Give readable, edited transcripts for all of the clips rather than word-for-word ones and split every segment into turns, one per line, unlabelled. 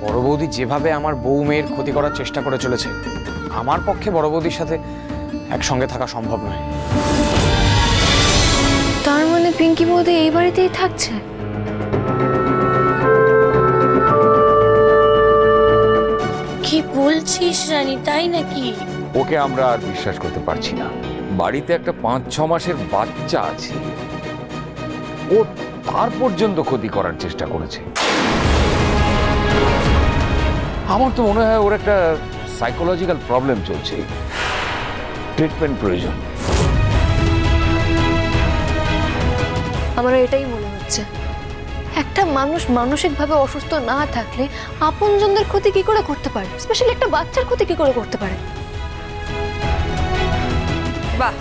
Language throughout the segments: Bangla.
বড় বৌদি যেভাবে আমার বউ মেয়ের ক্ষতি করার চেষ্টা করে চলেছে, আমার পক্ষে বড় বৌদির সাথে একসঙ্গে থাকা সম্ভব নয়।
তার মানে পিঙ্কি বৌদি এই বাড়িতেই থাকছে?
কি বলছিস রানী, তাই নাকি?
ওকে আমরা আর বিশ্বাস করতে পারছি না। বাড়িতে একটা 5-6 মাসের বাচ্চা আছে, ও তার পর্যন্ত ক্ষতি করার চেষ্টা করেছে। আমার তো মনে হয় ওর একটা সাইকোলজিক্যাল প্রবলেম চলছে, ট্রিটমেন্ট প্রয়োজন।
আমার এটাই মনে হচ্ছে, একটা মানুষ মানসিকভাবে অসুস্থ না থাকলে আপনজনদের ক্ষতি কি করে করতে পারে, স্পেশালি একটা বাচ্চার ক্ষতি কি করে করতে পারে?
বাহ,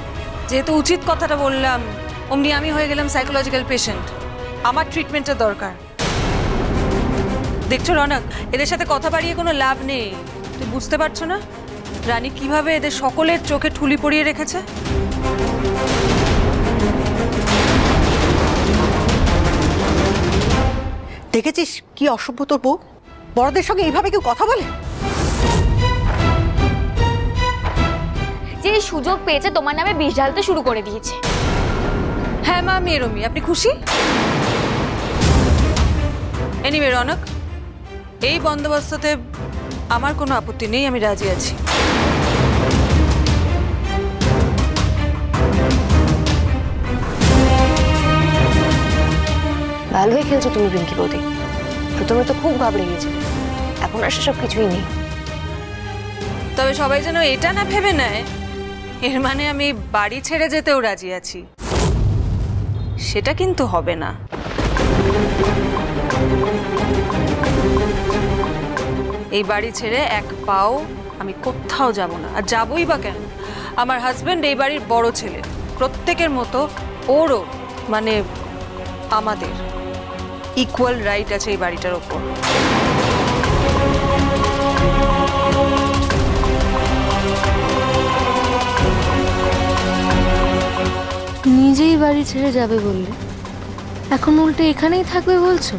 যেহেতু উচিত কথাটা বললাম, অমনি আমি হয়ে গেলাম সাইকোলজিক্যাল পেশেন্ট। আমার ট্রিটমেন্টের দরকার। দেখছো রনক, এদের সাথে কথা বাড়িয়ে কোনো লাভ নেই। তুই বুঝতে পারছো না রানী কিভাবে এদের সকলের চোখে ঠুলি পরিয়ে রেখেছে?
দেখেছিস কি অসভ্য তোর বউ? বড়দের সঙ্গে এইভাবে কেউ কথা বলে?
যে সুযোগ পেয়েছে তোমার নামে বিষ ঢালতে শুরু করে দিয়েছে।
হ্যাঁ মা মেরমি, আপনি খুশি? এনিওয়ে রনক, এই বন্দোবস্ততে আমার কোনো আপত্তি নেই, আমি রাজি আছি।
ভালোই খেলছো তুমি পিঙ্কি বৌদি। প্রথমে তো খুব ঘাবড়ে গিয়েছিলে, এখন আর সেসব কিছুই নেই।
তবে সবাই যেন এটা না ভেবে নেয় এর মানে আমি বাড়ি ছেড়ে যেতেও রাজি আছি, সেটা কিন্তু হবে না। এই বাড়ি ছেড়ে এক পাও আমি কোথাও যাব না। আর যাবই বা কেন? আমার হাজবেন্ড এই বাড়ির বড় ছেলে, প্রত্যেকের মতো ওরও, মানে আমাদের ইকুয়াল রাইট আছে এই বাড়িটার ওপর।
নিজেই বাড়ি ছেড়ে যাবে বললে, এখন উল্টে এখানেই থাকবে বলছো?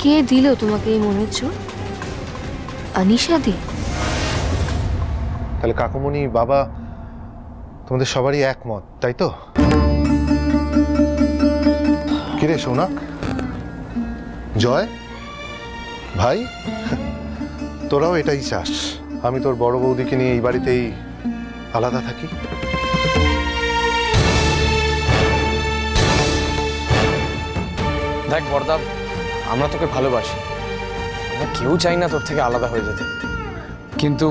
কে দিল তোমাকে এই মনের জোর? আনিশা দি?
তাহলে কাকুমণি, বাবা, তোমাদের সবারই একমত, তাই তো? কিরে সোনা, জয় ভাই, তোরাও এটাই চাস আমি তোর বড় বৌদিকে নিয়ে এই বাড়িতেই আলাদা থাকি?
দেখ বরদা, আমরা তোকে ভালোবাসি, আমরা কেউ চাই না তোর থেকে আলাদা হয়ে যেতে, কিন্তু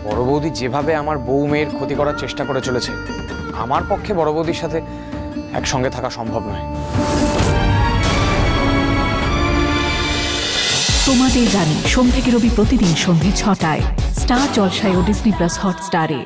বড় বৌদি যেভাবে আমার বউ মেয়ের ক্ষতি করার চেষ্টা করে চলেছে, আমার পক্ষে বড় বৌদির সাথে একসঙ্গে থাকা সম্ভব নয়।
তোমাদের রানী সোম থেকে রবি প্রতিদিন সন্ধ্যে 6টায় স্টার জলসায় ও ডিজনি প্লাস হটস্টারে।